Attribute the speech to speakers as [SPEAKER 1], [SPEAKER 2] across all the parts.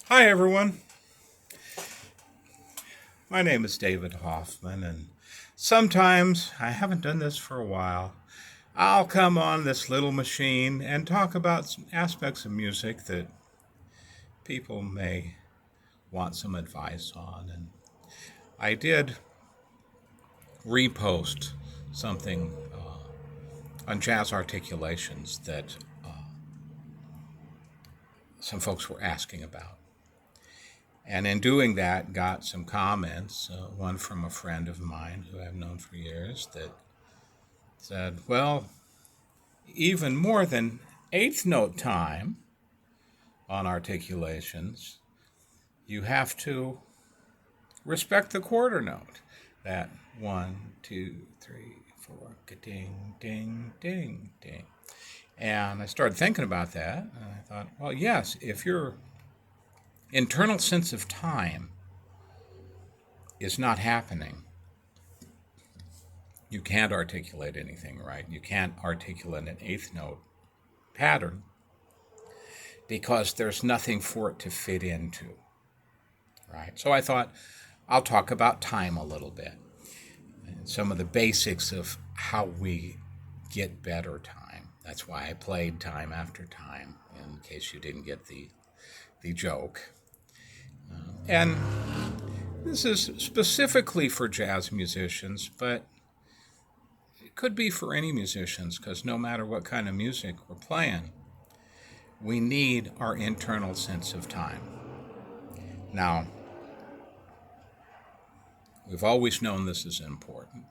[SPEAKER 1] Hi, everyone. My name is David Hoffman, and sometimes, I haven't done this for a while, I'll come on this little machine and talk about some aspects of music that people may want some advice on. And I did repost something on jazz articulations that some folks were asking about. And in doing that, got some comments, one from a friend of mine who I've known for years that said, well, even more than eighth note time on articulations, you have to respect the quarter note. That 1, 2, 3, 4, ding, ding, ding, ding. And I started thinking about that, and I thought, well, yes, if your internal sense of time is not happening, you can't articulate anything right. You can't articulate an eighth note pattern because there's nothing for it to fit into, right? So I thought I'll talk about time a little bit and some of the basics of how we get better time. That's why I played time after time, in case you didn't get the joke. And this is specifically for jazz musicians, but it could be for any musicians, because no matter what kind of music we're playing, we need our internal sense of time. Now, we've always known this is important,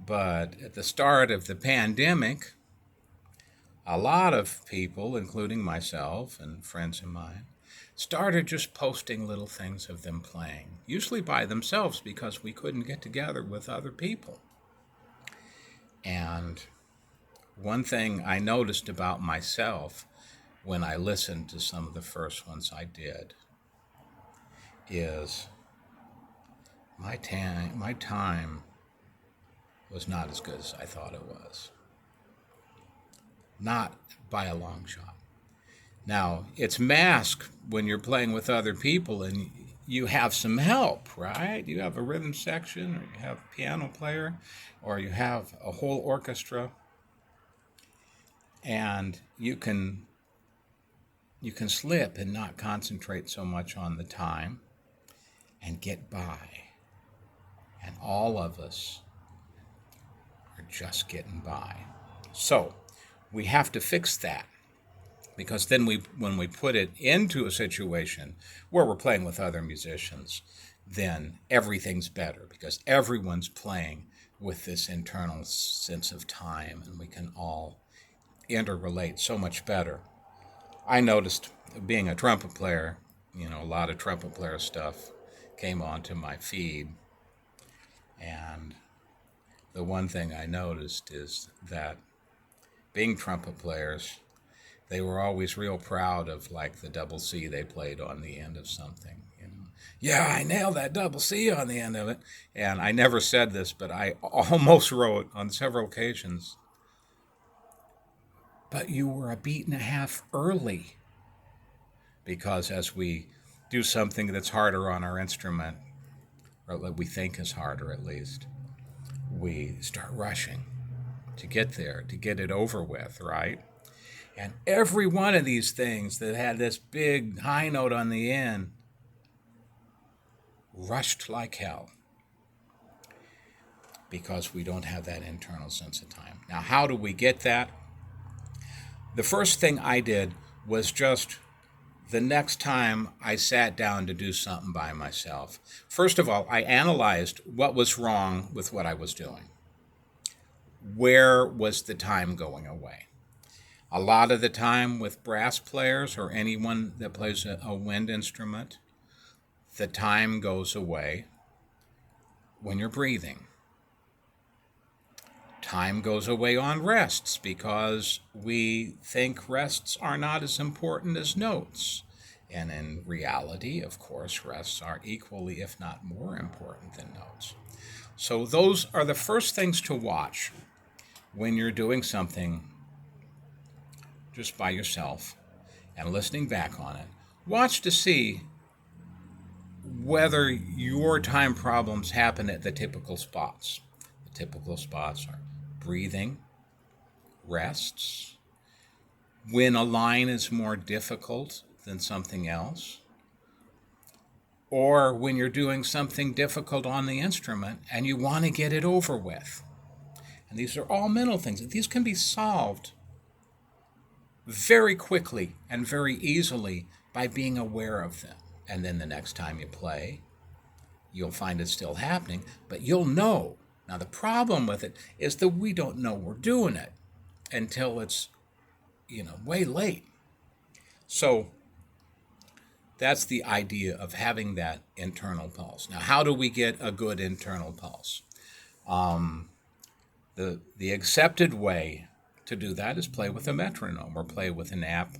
[SPEAKER 1] but at the start of the pandemic, a lot of people, including myself and friends of mine, started just posting little things of them playing, usually by themselves because we couldn't get together with other people. And one thing I noticed about myself when I listened to some of the first ones I did is my time was not as good as I thought it was. Not by a long shot. Now, it's masked when you're playing with other people and you have some help, right? You have a rhythm section, or you have a piano player, or you have a whole orchestra, and you can slip and not concentrate so much on the time and get by. And all of us are just getting by. So we have to fix that. Because then when we put it into a situation where we're playing with other musicians, then everything's better because everyone's playing with this internal sense of time and we can all interrelate so much better. I noticed being a trumpet player, a lot of trumpet player stuff came onto my feed. And the one thing I noticed is that being trumpet players, they were always real proud of like the double C they played on the end of something. Yeah, I nailed that double C on the end of it. And I never said this, but I almost wrote on several occasions, but you were a beat and a half early. Because as we do something that's harder on our instrument, or that we think is harder at least, we start rushing to get there, to get it over with, right? And every one of these things that had this big high note on the end rushed like hell because we don't have that internal sense of time. Now, how do we get that? The first thing I did was just the next time I sat down to do something by myself, first of all, I analyzed what was wrong with what I was doing. Where was the time going away? A lot of the time with brass players or anyone that plays a wind instrument, the time goes away when you're breathing. Time goes away on rests because we think rests are not as important as notes. And in reality, of course, rests are equally, if not more important than notes. So those are the first things to watch when you're doing something just by yourself and listening back on it. Watch to see whether your time problems happen at the typical spots. The typical spots are breathing, rests, when a line is more difficult than something else, or when you're doing something difficult on the instrument and you want to get it over with. And these are all mental things. These can be solved very quickly and very easily by being aware of them. And then the next time you play, you'll find it still happening, but you'll know. Now, the problem with it is that we don't know we're doing it until it's, way late. So that's the idea of having that internal pulse. Now, how do we get a good internal pulse? The accepted way to do that is play with a metronome or play with an app,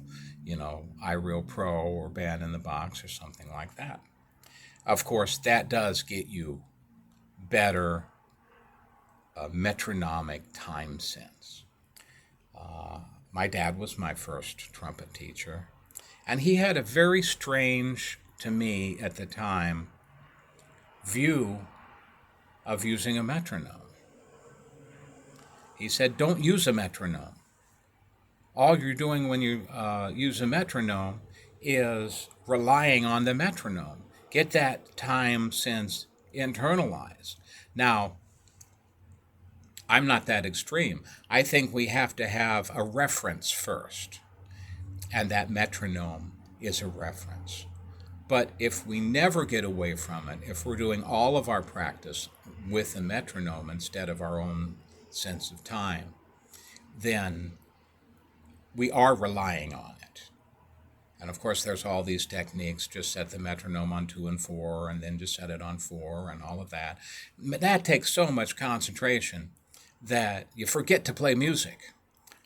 [SPEAKER 1] iReal Pro or Band in the Box or something like that. Of course, that does get you better metronomic time sense. My dad was my first trumpet teacher, and he had a very strange, to me at the time, view of using a metronome. He said, don't use a metronome. All you're doing when you use a metronome is relying on the metronome. Get that time sense internalized. Now, I'm not that extreme. I think we have to have a reference first, and that metronome is a reference. But if we never get away from it, if we're doing all of our practice with a metronome instead of our own sense of time, then we are relying on it. And of course, there's all these techniques, just set the metronome on 2 and 4, and then just set it on 4, and all of that. But that takes so much concentration that you forget to play music.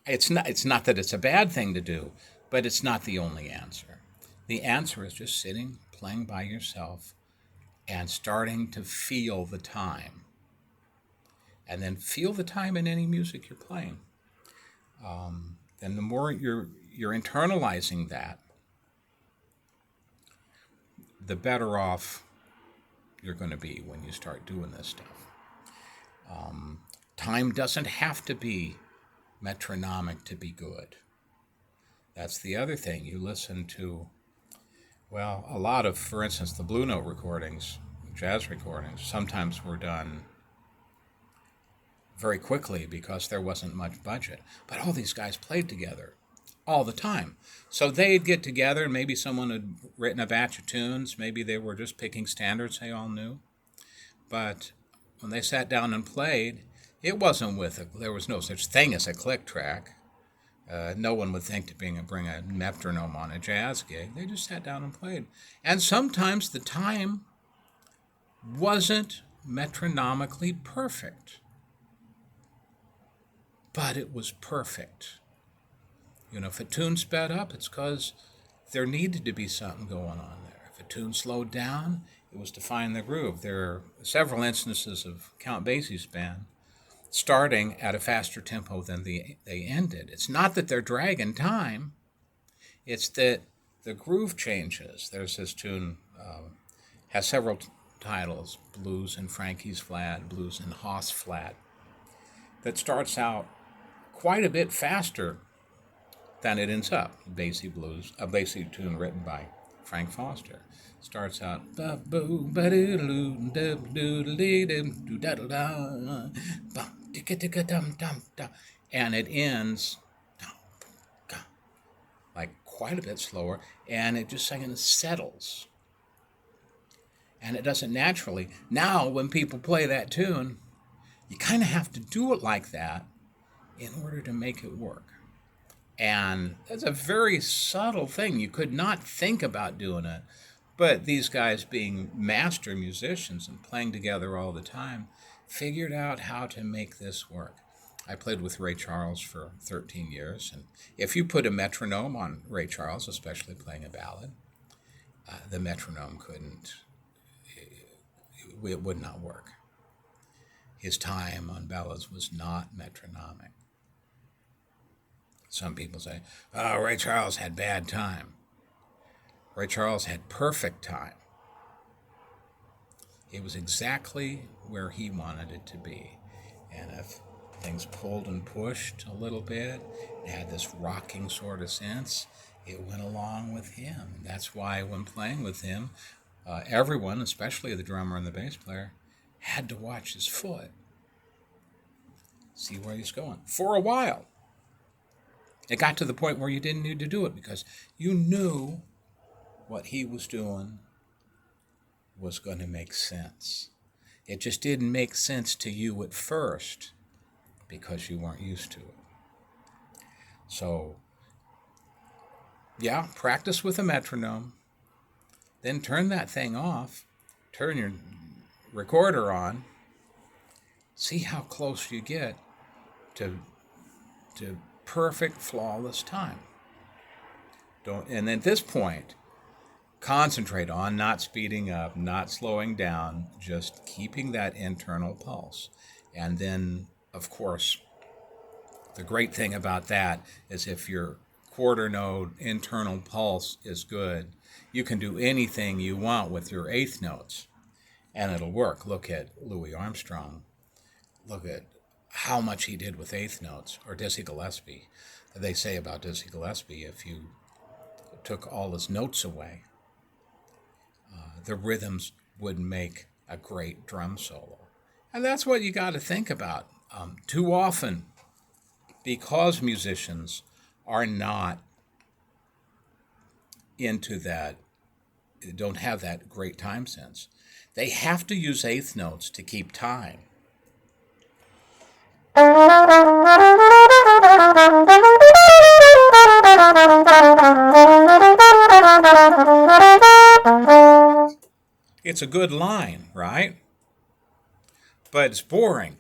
[SPEAKER 1] It's not that it's a bad thing to do, but it's not the only answer. The answer is just sitting, playing by yourself, and starting to feel the time. And then feel the time in any music you're playing. Then the more you're internalizing that, the better off you're going to be when you start doing this stuff. Time doesn't have to be metronomic to be good. That's the other thing. You listen to, a lot of, for instance, the Blue Note recordings, jazz recordings, sometimes were done very quickly because there wasn't much budget. But all these guys played together all the time. So they'd get together, and maybe someone had written a batch of tunes. Maybe they were just picking standards they all knew. But when they sat down and played, it wasn't there was no such thing as a click track. No one would think to bring a metronome on a jazz gig. They just sat down and played. And sometimes the time wasn't metronomically perfect, but it was perfect. You know, if a tune sped up, it's because there needed to be something going on there. If a tune slowed down, it was to find the groove. There are several instances of Count Basie's band starting at a faster tempo than they ended. It's not that they're dragging time, it's that the groove changes. There's this tune, has several titles, Blues in Frankie's Flat, Blues in Haas Flat, that starts out quite a bit faster than it ends up. Basie Blues, a Basie tune written by Frank Foster. Starts out, and it ends like quite a bit slower, and it just kind of settles. And it doesn't naturally. Now, when people play that tune, you kind of have to do it like that in order to make it work. And that's a very subtle thing. You could not think about doing it. But these guys, being master musicians and playing together all the time, figured out how to make this work. I played with Ray Charles for 13 years. And if you put a metronome on Ray Charles, especially playing a ballad, the metronome it would not work. His time on ballads was not metronomic. Some people say, oh, Ray Charles had bad time. Ray Charles had perfect time. It was exactly where he wanted it to be. And if things pulled and pushed a little bit, it had this rocking sort of sense, it went along with him. That's why when playing with him, everyone, especially the drummer and the bass player, had to watch his foot. See where he's going. For a while. It got to the point where you didn't need to do it because you knew what he was doing was going to make sense. It just didn't make sense to you at first because you weren't used to it. So, yeah, practice with a metronome. Then turn that thing off. Turn your recorder on. See how close you get to perfect, flawless time. And at this point, concentrate on not speeding up, not slowing down, just keeping that internal pulse. And then, of course, the great thing about that is if your quarter note internal pulse is good, you can do anything you want with your eighth notes, and it'll work. Look at Louis Armstrong. Look at how much he did with eighth notes, or Dizzy Gillespie. They say about Dizzy Gillespie, if you took all his notes away, the rhythms would make a great drum solo. And that's what you got to think about. Too often, because musicians are not into that, don't have that great time sense, they have to use eighth notes to keep time. It's a good line, right? But it's boring.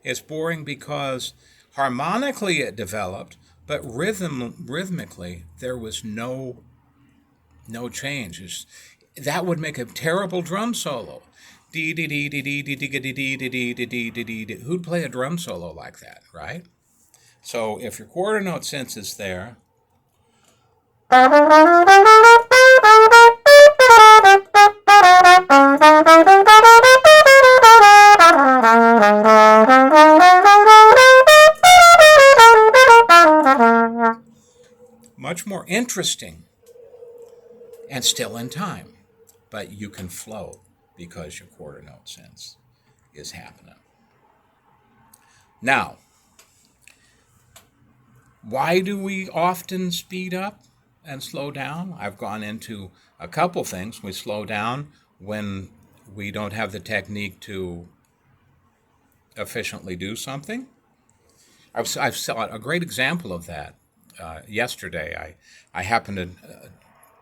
[SPEAKER 1] It's boring because harmonically it developed, but rhythmically there was no change. That would make a terrible drum solo. Who'd play a drum solo like that, right? So if your quarter note sense is there, much more interesting and still in time, but you can flow because your quarter note sense is happening. Now, why do we often speed up and slow down? I've gone into a couple things. We slow down when we don't have the technique to efficiently do something. I've saw a great example of that yesterday. I happened to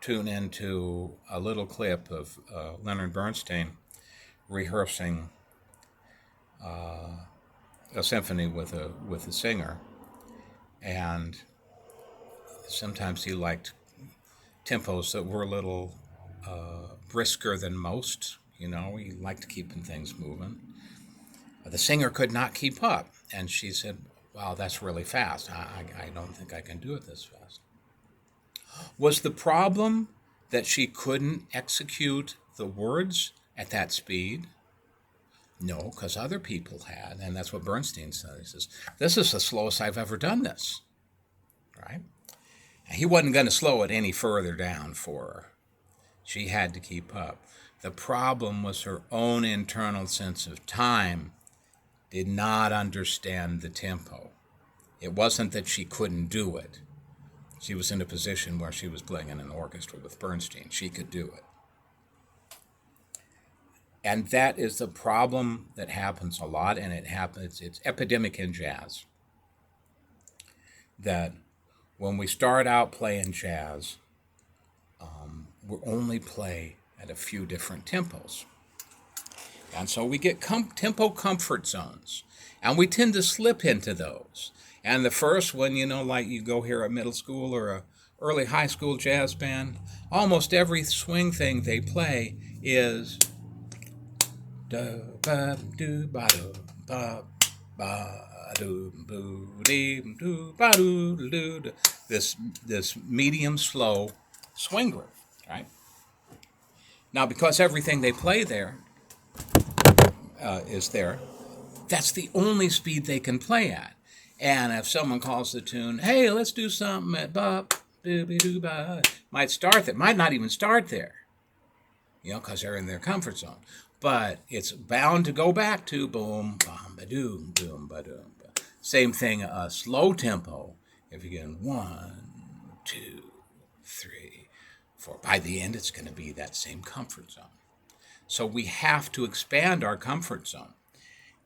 [SPEAKER 1] tune into a little clip of Leonard Bernstein rehearsing a symphony with a singer, and sometimes he liked tempos that were a little brisker than most. You know, he liked keeping things moving. The singer could not keep up, and she said, "Wow, that's really fast. I don't think I can do it this fast." Was the problem that she couldn't execute the words at that speed? No, because other people had, and that's what Bernstein says. He says, "This is the slowest I've ever done this." Right? He wasn't going to slow it any further down for her. She had to keep up. The problem was her own internal sense of time did not understand the tempo. It wasn't that she couldn't do it. She was in a position where she was playing in an orchestra with Bernstein. She could do it. And that is the problem that happens a lot, and it's epidemic in jazz. That when we start out playing jazz, we only play at a few different tempos. And so we get tempo comfort zones, and we tend to slip into those. And the first one, you know, like you go hear a middle school or a early high school jazz band, almost every swing thing they play is da ba do ba do ba do boo dee do ba do do. This medium slow swing groove, right? Now, because everything they play there is there, that's the only speed they can play at. And if someone calls the tune, "Hey, let's do something at ba doo doo ba," might start there, might not even start there, you know, because they're in their comfort zone. But it's bound to go back to boom, bam, ba doom, boom, ba doom. Same thing, a slow tempo. If you get 1, 2, 3, 4, by the end it's going to be that same comfort zone. So we have to expand our comfort zone.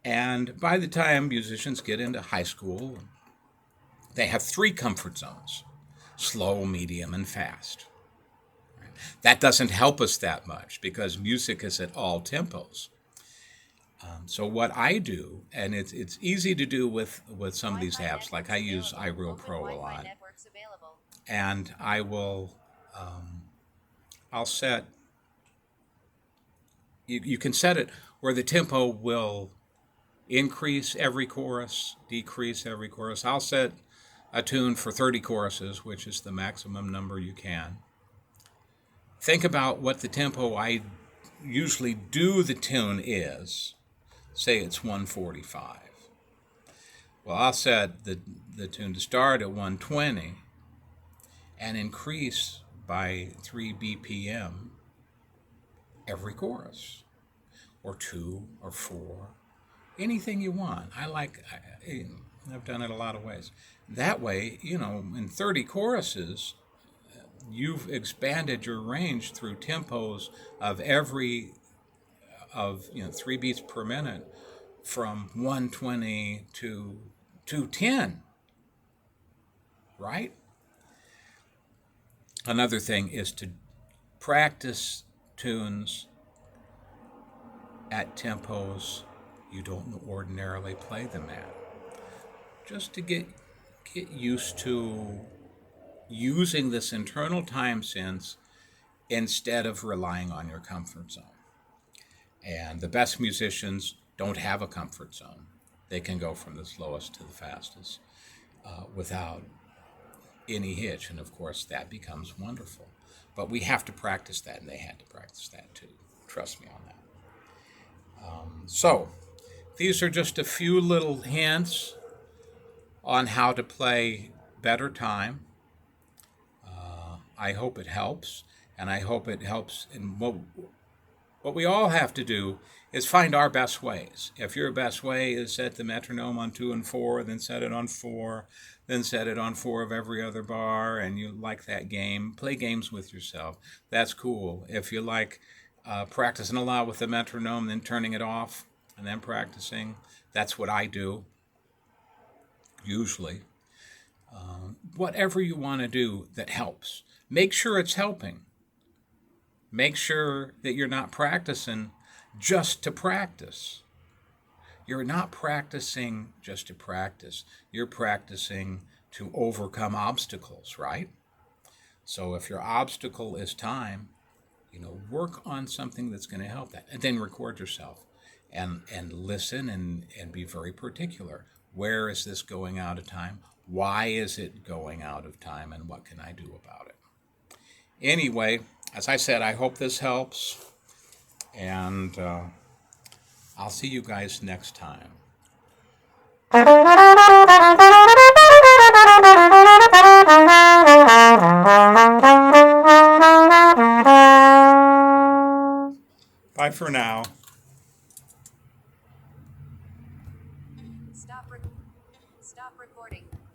[SPEAKER 1] And by the time musicians get into high school, they have 3 comfort zones: slow, medium, and fast. That doesn't help us that much because music is at all tempos. So what I do, and it's easy to do with some of these apps, like I use iReal Pro a lot, and I'll set, you can set it where the tempo will increase every chorus, decrease every chorus. I'll set a tune for 30 choruses, which is the maximum number you can. Think about what the tempo I usually do the tune is. Say it's 145. Well, I'll set the tune to start at 120 and increase by 3 BPM every chorus, or 2 or 4, anything you want. I've done it a lot of ways. That way, you know, in 30 choruses, you've expanded your range through tempos of 3 beats per minute from 120 to 210, right? Another thing is to practice tunes at tempos you don't ordinarily play them at, just to get used to using this internal time sense instead of relying on your comfort zone. And the best musicians don't have a comfort zone. They can go from the slowest to the fastest without any hitch, and of course that becomes wonderful. But we have to practice that, and they had to practice that too. Trust me on that. So these are just a few little hints on how to play better time. I hope it helps, and I hope it helps in what we all have to do is find our best ways. If your best way is set the metronome on 2 and 4, then set it on 4, then set it on 4 of every other bar, and you like that game, play games with yourself. That's cool. If you like practicing a lot with the metronome, then turning it off, and then practicing, that's what I do. usually. Whatever you want to do that helps. Make sure it's helping. Make sure that you're not practicing just to practice. You're not practicing just to practice. You're practicing to overcome obstacles, right? So if your obstacle is time, work on something that's going to help that. And then record yourself and listen and be very particular. Where is this going out of time? Why is it going out of time? And what can I do about it? Anyway, as I said, I hope this helps. And I'll see you guys next time. Bye for now.
[SPEAKER 2] Stop recording.